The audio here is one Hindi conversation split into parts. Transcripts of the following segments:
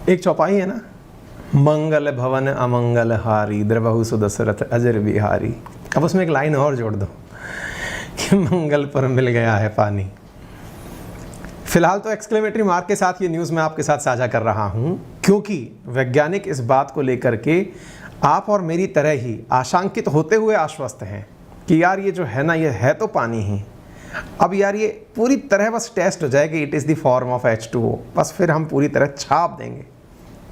एक चौपाई है ना, मंगल भवन अमंगल हारी द्रवहु सुदशरथ अजर बिहारी। अब उसमें एक लाइन और जोड़ दो कि मंगल पर मिल गया है पानी। फिलहाल तो एक्सक्लेमेटरी मार्क के साथ ये न्यूज़ मैं आपके साथ साझा कर रहा हूँ, क्योंकि वैज्ञानिक इस बात को लेकर के आप और मेरी तरह ही आशंकित होते हुए आश्वस्त हैं कि यार ये जो है ना, ये है तो पानी ही। अब यार ये पूरी तरह बस टेस्ट हो जाए कि it is the form of H2O, बस फिर हम पूरी तरह छाप देंगे।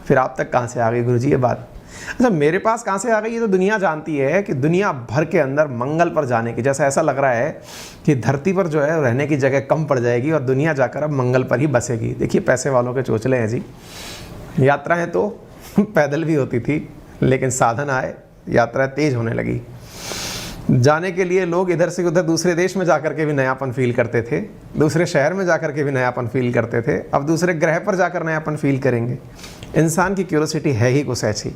फिर आप तक कहाँ से आ गई गुरुजी ये बात? अच्छा, मेरे पास कहाँ से आ गई ये तो दुनिया जानती है कि दुनिया भर के अंदर मंगल पर जाने की, जैसा ऐसा लग रहा है कि धरती पर जो है रहने की जगह कम पड़ जाएगी और दुनिया जाकर अब मंगल पर ही बसेगी। देखिए पैसे वालों के चोचले हैं जी। यात्राएं तो पैदल भी होती थी, लेकिन साधन आए, यात्रा तेज होने लगी। जाने के लिए लोग इधर से उधर दूसरे देश में जाकर के भी नयापन फील करते थे, दूसरे शहर में जाकर के भी नयापन फील करते थे, अब दूसरे ग्रह पर जाकर नयापन फील करेंगे। इंसान की क्यूरोसिटी है ही कुछ ऐसी।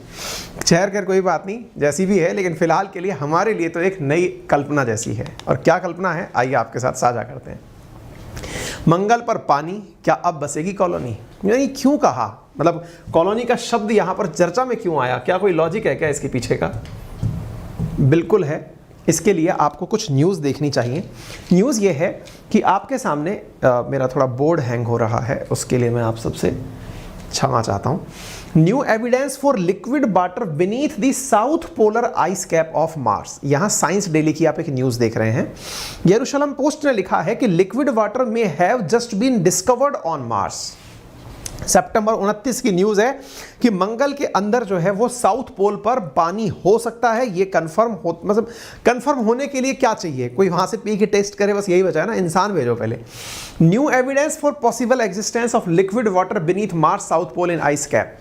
खैर कर कोई बात नहीं, जैसी भी है, लेकिन फ़िलहाल के लिए हमारे लिए तो एक नई कल्पना जैसी है। और क्या कल्पना है, आइए आपके साथ साझा करते हैं। मंगल पर पानी, क्या अब बसेगी कॉलोनी? यानी क्यों कहा, मतलब कॉलोनी का शब्द यहाँ पर चर्चा में क्यों आया? क्या कोई लॉजिक है क्या इसके पीछे का? बिल्कुल है। इसके लिए आपको कुछ न्यूज़ देखनी चाहिए। न्यूज़ ये है कि आपके सामने मेरा थोड़ा बोर्ड हैंग हो रहा है, उसके लिए मैं आप सबसे क्षमा चाहता हूँ। New evidence for liquid water beneath the south polar ice cap of Mars. यहाँ साइंस डेली की आप एक न्यूज़ देख रहे हैं। यरूशलेम पोस्ट ने लिखा है कि liquid water may have just been discovered on Mars. सितंबर 29 की न्यूज़ है कि मंगल के अंदर जो है वो साउथ पोल पर पानी हो सकता है। ये कंफर्म हो, मतलब कंफर्म होने के लिए क्या चाहिए? कोई वहां से पी के टेस्ट करे, बस यही बचा है ना, इंसान भेजो पहले। New evidence for possible existence of liquid water beneath Mars south pole in ice cap.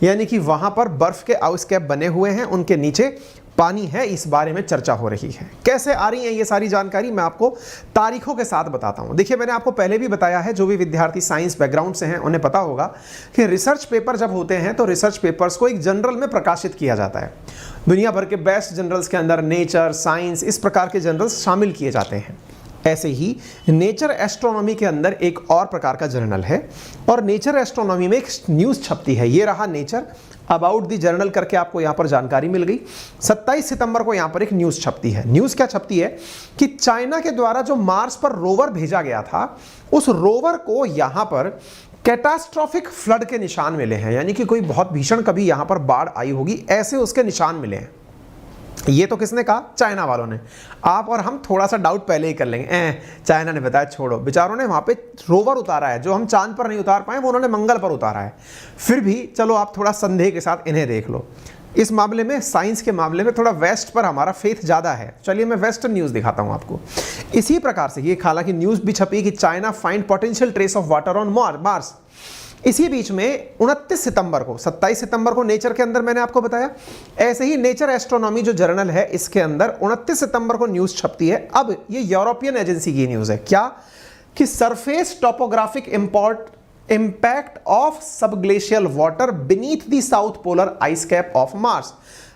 यानी कि वहां पर बर्फ के आइस कैप बने हुए हैं, उनके नीचे पानी है, इस बारे में चर्चा हो रही है। कैसे आ रही है ये सारी जानकारी, मैं आपको तारीखों के साथ बताता हूं। देखिए, मैंने आपको पहले भी बताया है, जो भी विद्यार्थी साइंस बैकग्राउंड से हैं उन्हें पता होगा कि रिसर्च पेपर जब होते हैं तो रिसर्च पेपर्स को एक जर्नल में प्रकाशित किया जाता है। दुनिया भर के बेस्ट जर्नल्स के अंदर नेचर, साइंस, इस प्रकार के जर्नल्स शामिल किए जाते हैं। ऐसे ही नेचर एस्ट्रोनॉमी के अंदर एक और प्रकार का जर्नल है, और नेचर एस्ट्रोनॉमी में एक न्यूज़ छपती है। ये रहा नेचर अबाउट द जर्नल करके आपको यहाँ पर जानकारी मिल गई। 27 सितंबर को यहाँ पर एक न्यूज़ छपती है। न्यूज़ क्या छपती है कि चाइना के द्वारा जो मार्स पर रोवर भेजा गया था, उस रोवर को यहाँ पर कैटास्ट्रॉफिक फ्लड के निशान मिले हैं। यानी कि कोई बहुत भीषण कभी यहाँ पर बाढ़ आई होगी, ऐसे उसके निशान मिले हैं। ये तो किसने कहा? चाइना वालों ने। आप और हम थोड़ा सा डाउट पहले ही कर लेंगे, चाइना ने बताया, छोड़ो, बेचारों ने वहाँ पे रोवर उतारा है, जो हम चांद पर नहीं उतार पाए वो उन्होंने मंगल पर उतारा है। फिर भी चलो आप थोड़ा संदेह के साथ इन्हें देख लो। इस मामले में, साइंस के मामले में थोड़ा वेस्ट पर हमारा फेथ ज़्यादा है। चलिए मैं वेस्टर्न न्यूज़ दिखाता हूँ आपको। इसी प्रकार से ये हालांकि न्यूज़ भी छपी कि China find potential trace of water on Mars. इसी बीच में 29 सितंबर को, 27 सितंबर को नेचर के अंदर मैंने आपको बताया। ऐसे ही नेचर एस्ट्रोनॉमी जो जर्नल है, इसके अंदर 29 सितंबर को न्यूज़ छपती है। अब ये यूरोपियन एजेंसी की न्यूज़ है। क्या? कि surface topographic impact of subglacial water beneath the south polar ice cap of Mars.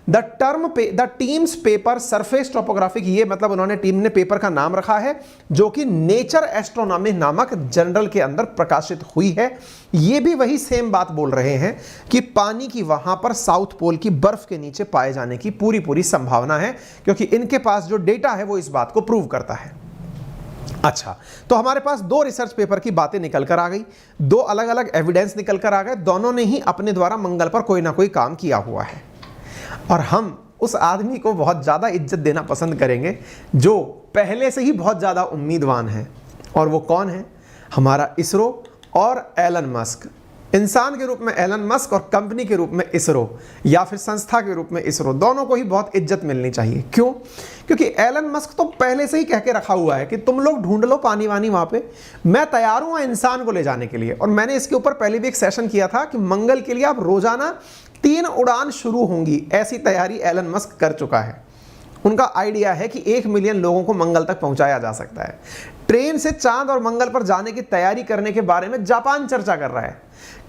The teams paper surface topographic, ये मतलब उन्होंने, टीम ने पेपर का नाम रखा है, जो कि नेचर एस्ट्रोनॉमी नामक जर्नल के अंदर प्रकाशित हुई है। ये भी वही सेम बात बोल रहे हैं कि पानी की वहां पर साउथ पोल की बर्फ के नीचे पाए जाने की पूरी संभावना है, क्योंकि इनके पास जो डेटा है वो इस बात को प्रूव करता है। अच्छा, तो हमारे पास दो रिसर्च पेपर की बातें निकल कर आ गई, दो अलग अलग एविडेंस निकल कर आ गए। दोनों ने ही अपने द्वारा मंगल पर कोई ना कोई काम किया हुआ है, और हम उस आदमी को बहुत ज़्यादा इज्जत देना पसंद करेंगे जो पहले से ही बहुत ज़्यादा उम्मीदवान है। और वो कौन है? हमारा इसरो और एलन मस्क। इंसान के रूप में एलन मस्क और कंपनी के रूप में इसरो, या फिर संस्था के रूप में इसरो, दोनों को ही बहुत इज्जत मिलनी चाहिए। क्यों? क्योंकि एलन मस्क तो पहले से ही कह के रखा हुआ है कि तुम लोग ढूंढ लो पानी वानी वहाँ पे, मैं तैयार हूँ इंसान को ले जाने के लिए। और मैंने इसके ऊपर पहले भी एक सेशन किया था कि मंगल के लिए आप रोजाना 3 उड़ान शुरू होंगी, ऐसी तैयारी एलन मस्क कर चुका है। उनका आइडिया है कि 1 मिलियन लोगों को मंगल तक पहुंचाया जा सकता है। ट्रेन से चांद और मंगल पर जाने की तैयारी करने के बारे में जापान चर्चा कर रहा है।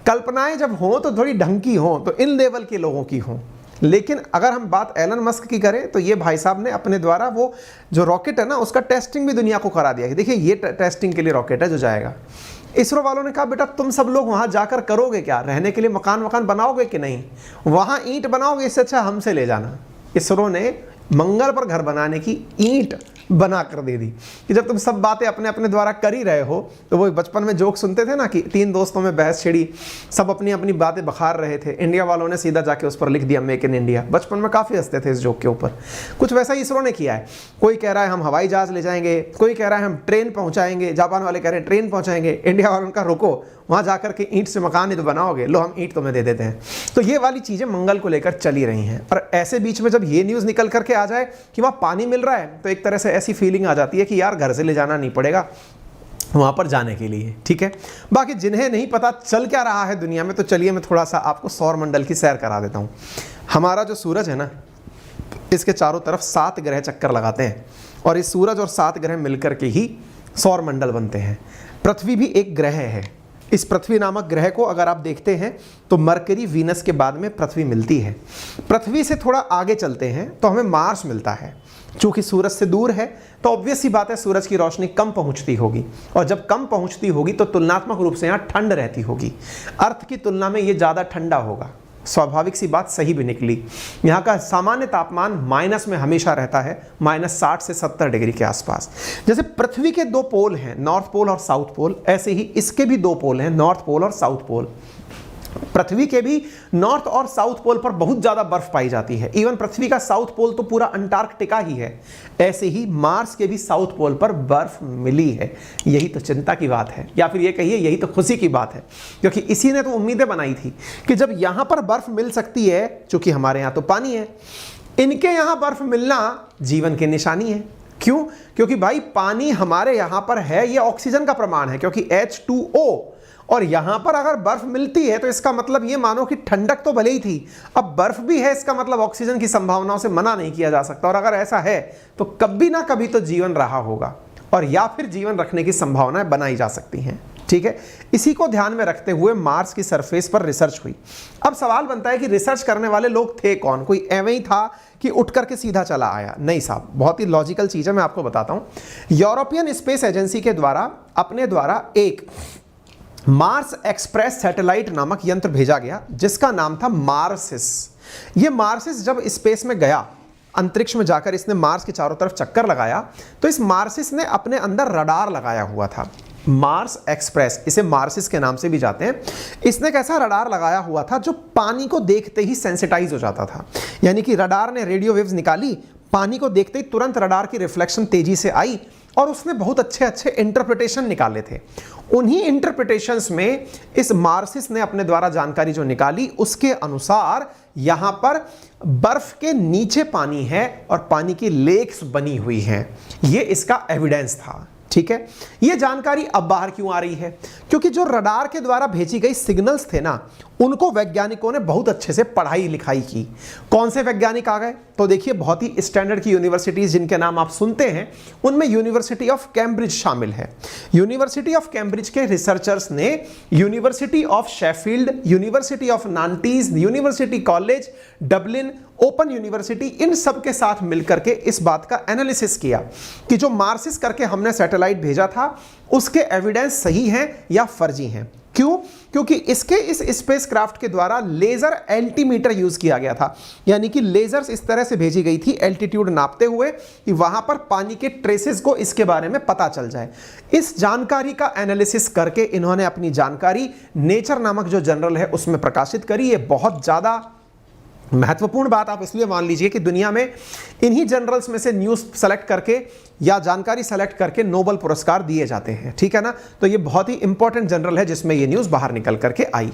कल्पनाएं जब हों तो थोड़ी ढंग की हों, तो इन लेवल के लोगों की हों। लेकिन अगर हम बात एलन मस्क की करें तो ये भाई साहब ने अपने द्वारा वो जो रॉकेट है ना, उसका टेस्टिंग भी दुनिया को करा दिया कि देखिए ये टेस्टिंग के लिए रॉकेट है जो जाएगा। इसरो वालों ने कहा बेटा तुम सब लोग वहां जाकर करोगे क्या, रहने के लिए मकान बनाओगे कि नहीं, वहां ईंट बनाओगे, इससे अच्छा हमसे ले जाना। इसरो ने मंगल पर घर बनाने की ईंट बना कर दे दी कि जब तुम सब बातें अपने अपने द्वारा कर ही रहे हो। तो वो बचपन में जोक सुनते थे ना कि 3 दोस्तों में बहस छिड़ी, सब अपनी अपनी बातें बखार रहे थे, इंडिया वालों ने सीधा जाके उस पर लिख दिया मेक इन इंडिया। बचपन में काफ़ी हंसते थे इस जोक के ऊपर। कुछ वैसा ही इसरो ने किया है। कोई कह रहा है हम हवाई जहाज़ ले जाएंगे, कोई कह रहा है हम ट्रेन पहुँचाएंगे, जापान वाले कह रहे हैं ट्रेन पहुँचाएंगे, इंडिया वालों का रुको, वहाँ जाकर के ईंट से मकान ही तो बनाओगे, लो हम ईंट तुम्हें दे देते हैं। तो ये वाली चीज़ें मंगल को लेकर चली रही हैं। और ऐसे बीच में जब ये न्यूज़ निकल करके आ जाए कि वहाँ पानी मिल रहा है, तो एक तरह से ऐसी फीलिंग आ जाती है कि यार घर से ले जाना नहीं पड़ेगा वहाँ पर जाने के लिए, ठीक है। बाकी जिन्हें नहीं पता चल क्या रहा है दुनिया में, तो चलिए मैं थोड़ा सा आपको सौर मंडल की सैर करा देता हूँ। हमारा जो सूरज है ना, इसके चारों तरफ 7 ग्रह चक्कर लगाते हैं, और इस सूरज और 7 ग्रह मिलकर के ही सौर मंडल बनते हैं। पृथ्वी भी एक ग्रह है। इस पृथ्वी नामक ग्रह को अगर आप देखते हैं तो मरकरी, वीनस के बाद में पृथ्वी मिलती है। पृथ्वी से थोड़ा आगे चलते हैं तो हमें मार्स मिलता है। चूंकि सूरज से दूर है तो ऑब्वियस सी बात है सूरज की रोशनी कम पहुंचती होगी, और जब कम पहुंचती होगी तो तुलनात्मक रूप से यहाँ ठंड रहती होगी। अर्थ की तुलना में ये ज़्यादा ठंडा होगा। स्वाभाविक सी बात सही भी निकली। यहाँ का सामान्य तापमान माइनस में हमेशा रहता है, -60 से 70 डिग्री के आसपास। जैसे पृथ्वी के 2 पोल हैं, नॉर्थ पोल और साउथ पोल, ऐसे ही इसके भी 2 पोल हैं, नॉर्थ पोल और साउथ पोल। पृथ्वी के भी नॉर्थ और साउथ पोल पर बहुत ज़्यादा बर्फ पाई जाती है। इवन पृथ्वी का साउथ पोल तो पूरा अंटार्कटिका ही है। ऐसे ही मार्स के भी साउथ पोल पर बर्फ मिली है। यही तो चिंता की बात है, या फिर ये कहिए यही तो खुशी की बात है, क्योंकि इसी ने तो उम्मीदें बनाई थी कि जब यहाँ पर बर्फ मिल सकती है, चूंकि हमारे यहाँ तो पानी है, इनके यहाँ बर्फ मिलना जीवन की निशानी है। क्यों? क्योंकि भाई पानी हमारे यहाँ पर है, ये ऑक्सीजन का प्रमाण है, क्योंकि H2O, और यहां पर अगर बर्फ मिलती है तो इसका मतलब ये मानो कि ठंडक तो भले ही थी, अब बर्फ भी है, इसका मतलब ऑक्सीजन की संभावनाओं से मना नहीं किया जा सकता। और अगर ऐसा है तो कभी ना कभी तो जीवन रहा होगा, और या फिर जीवन रखने की संभावनाएं बनाई जा सकती हैं, ठीक है। इसी को ध्यान में रखते हुए मार्स की सरफेस पर रिसर्च हुई। अब सवाल बनता है कि रिसर्च करने वाले लोग थे कौन? कोई एवं ही था कि उठ करके सीधा चला आया? नहीं साहब, बहुत ही लॉजिकल चीज है, मैं आपको बताता हूं। यूरोपियन स्पेस एजेंसी के द्वारा अपने द्वारा एक मार्स एक्सप्रेस सैटेलाइट नामक यंत्र भेजा गया, जिसका नाम था मार्सिस। ये मार्सिस जब स्पेस में गया, अंतरिक्ष में जाकर इसने मार्स के चारों तरफ चक्कर लगाया, तो इस मार्सिस ने अपने अंदर रडार लगाया हुआ था। मार्स एक्सप्रेस, इसे मार्सिस के नाम से भी जाते हैं। इसने कैसा रडार लगाया हुआ था जो पानी को देखते ही सेंसिटाइज हो जाता था। यानी कि रडार ने रेडियो वेव्स निकाली, पानी को देखते ही तुरंत रडार की रिफ्लेक्शन तेजी से आई, और उसने बहुत अच्छे अच्छे इंटरप्रिटेशन निकाले थे। उन्हीं इंटरप्रिटेशंस में इस मार्सिस ने अपने द्वारा जानकारी जो निकाली, उसके अनुसार यहां पर बर्फ के नीचे पानी है और पानी की लेक्स बनी हुई हैं। ये इसका एविडेंस था, ठीक है। ये जानकारी अब बाहर क्यों आ रही है? क्योंकि जो रडार के द्वारा भेजी गई सिग्नल्स थे ना, उनको वैज्ञानिकों ने बहुत अच्छे से पढ़ाई लिखाई की। कौन से वैज्ञानिक आ गए? तो देखिए, बहुत ही स्टैंडर्ड की यूनिवर्सिटीज जिनके नाम आप सुनते हैं, उनमें यूनिवर्सिटी ऑफ कैम्ब्रिज शामिल है। यूनिवर्सिटी ऑफ कैम्ब्रिज के रिसर्चर्स ने university of Sheffield, university of Nantes, university college Dublin, open university, इन सब के साथ मिलकर के इस बात का एनालिसिस किया कि जो मार्सिस करके हमने सैटेलाइट भेजा था, उसके एविडेंस सही हैं या फर्जी हैं। क्यों? क्योंकि इसके इस स्पेसक्राफ्ट के द्वारा लेजर एल्टीमीटर यूज किया गया था। यानी कि लेजर्स इस तरह से भेजी गई थी एल्टीट्यूड नापते हुए कि वहां पर पानी के ट्रेसेस को इसके बारे में पता चल जाए। इस जानकारी का एनालिसिस करके इन्होंने अपनी जानकारी नेचर नामक जो जर्नल है उसमें प्रकाशित करी। ये बहुत ज्यादा महत्वपूर्ण बात आप इसलिए मान लीजिए कि दुनिया में इन्हीं जर्नल्स में से न्यूज़ सेलेक्ट करके या जानकारी सेलेक्ट करके नोबेल पुरस्कार दिए जाते हैं, ठीक है ना। तो ये बहुत ही इंपॉर्टेंट जर्नल है जिसमें ये न्यूज़ बाहर निकल करके आई।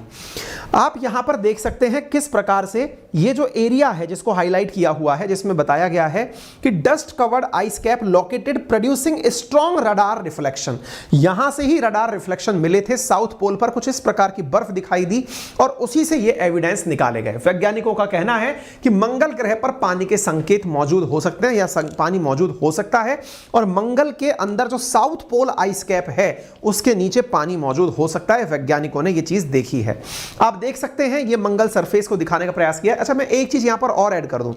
आप यहां पर देख सकते हैं किस प्रकार से ये जो एरिया है जिसको हाईलाइट किया हुआ है, जिसमें बताया गया है कि dust covered ice cap located producing strong radar reflection. यहां से ही रडार रिफ्लेक्शन मिले थे। साउथ पोल पर कुछ इस प्रकार की बर्फ दिखाई दी और उसी से ये एविडेंस निकाले गए। वैज्ञानिकों का कहना है कि मंगल ग्रह पर पानी के संकेत मौजूद हो सकते हैं या पानी मौजूद हो सकता है, और मंगल के अंदर जो साउथ पोल आइस कैप है उसके नीचे पानी मौजूद हो सकता है। वैज्ञानिकों ने यह चीज देखी है। आप देख सकते हैं ये मंगल सरफेस को दिखाने का प्रयास किया। अच्छा, मैं एक चीज यहां पर और ऐड कर दूं।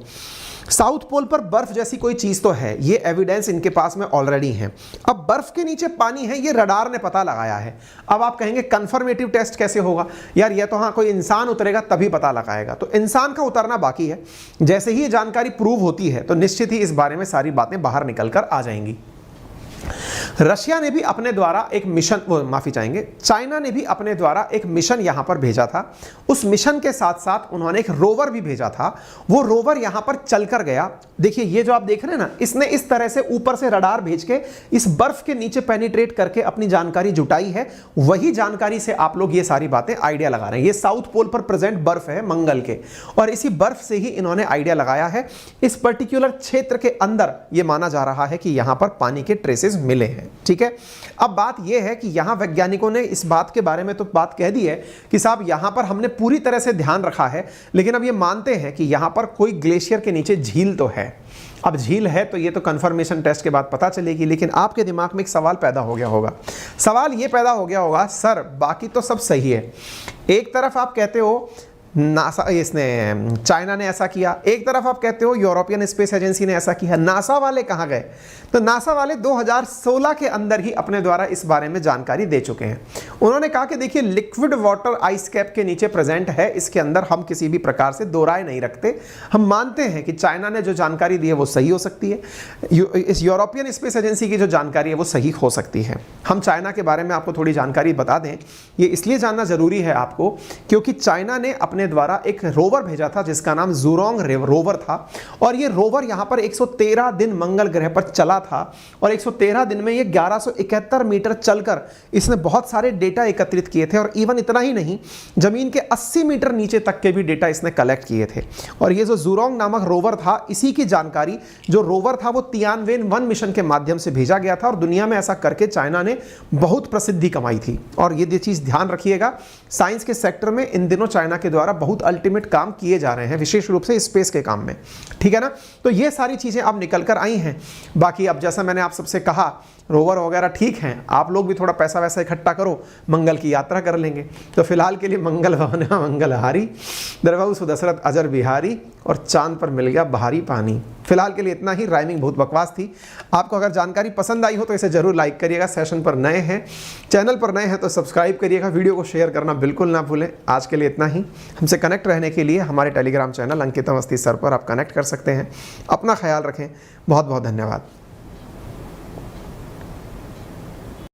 साउथ पोल पर बर्फ जैसी कोई चीज तो है, ये एविडेंस इनके पास में ऑलरेडी है। अब बर्फ के नीचे पानी है, ये रडार ने पता लगाया है। अब आप कहेंगे कंफर्मेटिव टेस्ट कैसे होगा यार, ये तो हाँ कोई इंसान उतरेगा तभी पता लगाएगा। तो इंसान का उतरना बाकी है, जैसे ही ये जानकारी प्रूव होती है तो निश्चित ही इस बारे में सारी बातें बाहर निकल कर आ जाएंगी। रशिया ने भी अपने द्वारा एक मिशन, माफी चाहेंगे, चाइना ने भी अपने द्वारा एक मिशन यहां पर भेजा था। उस मिशन के साथ साथ उन्होंने एक रोवर भी भेजा था। वो रोवर यहां पर चलकर गया। देखिए ये जो आप देख रहे हैं ना, इसने इस तरह से ऊपर से रडार भेज के इस बर्फ के नीचे पेनिट्रेट करके अपनी जानकारी जुटाई है। वही जानकारी से आप लोग ये सारी बातें आइडिया लगा रहे हैं। ये साउथ पोल पर प्रेजेंट बर्फ है मंगल के, और इसी बर्फ से ही इन्होंने आइडिया लगाया है। इस पर्टिकुलर क्षेत्र के अंदर यह माना जा रहा है कि यहां पर पानी के ट्रेसेस मिले हैं। ठीक है, अब बात यह है कि यहां वैज्ञानिकों ने इस बात के बारे में तो बात कह दी है कि साहब यहां पर हमने पूरी तरह से ध्यान रखा है, लेकिन अब ये मानते हैं कि यहां पर कोई ग्लेशियर के नीचे झील तो है। अब झील है तो ये तो कंफर्मेशन टेस्ट के बाद पता चलेगी, लेकिन आपके दिमाग में एक सवाल पैदा हो गया होगा। सवाल ये पैदा हो गया होगा, सर बाकी तो सब सही है, एक तरफ आप कहते हो नासा, इसने चाइना ने ऐसा किया, एक तरफ आप कहते हो यूरोपियन स्पेस एजेंसी ने ऐसा किया, नासा वाले कहाँ गए? तो नासा वाले 2016 के अंदर ही अपने द्वारा इस बारे में जानकारी दे चुके हैं। उन्होंने कहा कि देखिए लिक्विड वाटर आइस कैप के नीचे प्रेजेंट है, इसके अंदर हम किसी भी प्रकार से दो राय नहीं रखते। हम मानते हैं कि चाइना ने जो जानकारी दी है वो सही हो सकती है, इस यूरोपियन स्पेस एजेंसी की जो जानकारी है वो सही हो सकती है। हम चाइना के बारे में आपको थोड़ी जानकारी बता दें, ये इसलिए जानना जरूरी है आपको क्योंकि चाइना ने अपने द्वारा एक रोवर भेजा था जिसका नाम ज़ुरोंग रोवर था, और ये रोवर यहां पर 113 दिन मंगल ग्रह पर चला था, और 113 दिन में ये 1171 मीटर चलकर इसने बहुत सारे डेटा एकत्रित किए थे। और इवन इतना ही नहीं, जमीन के 80 मीटर नीचे तक के भी डेटा इसने कलेक्ट किए थे। और ये जो ज़ुरोंग नामक रोवर था, इसी की जानकारी जो रोवर था वो तियानवेन-1 मिशन के माध्यम से भेजा गया था, और दुनिया में ऐसा करके चाइना ने बहुत प्रसिद्धि कमाई थी। और ये चीज ध्यान रखिएगा, साइंस के सेक्टर में इन दिनों चाइना के द्वारा बहुत अल्टीमेट काम किए जा रहे हैं, विशेष रूप से स्पेस के काम में। ठीक है ना, तो ये सारी चीजें अब निकल कर आई हैं। बाकी अब जैसा मैंने आप सबसे कहा, रोवर वगैरह ठीक हैं, आप लोग भी थोड़ा पैसा वैसा इकट्ठा करो, मंगल की यात्रा कर लेंगे। तो फिलहाल के लिए मंगल भवन मंगलहारी, द्रवहु सुदशरथ अजर बिहारी, और चांद पर मिल गया बहारी पानी। फिलहाल के लिए इतना ही, राइमिंग बहुत बकवास थी। आपको अगर जानकारी पसंद आई हो तो इसे जरूर लाइक करिएगा। सेशन पर नए हैं, चैनल पर नए हैं तो सब्सक्राइब करिएगा, वीडियो को शेयर करना बिल्कुल ना भूलें। आज के लिए इतना ही। हमसे कनेक्ट रहने के लिए हमारे टेलीग्राम चैनल अंकित अवस्थी सर पर आप कनेक्ट कर सकते हैं। अपना ख्याल रखें, बहुत बहुत धन्यवाद।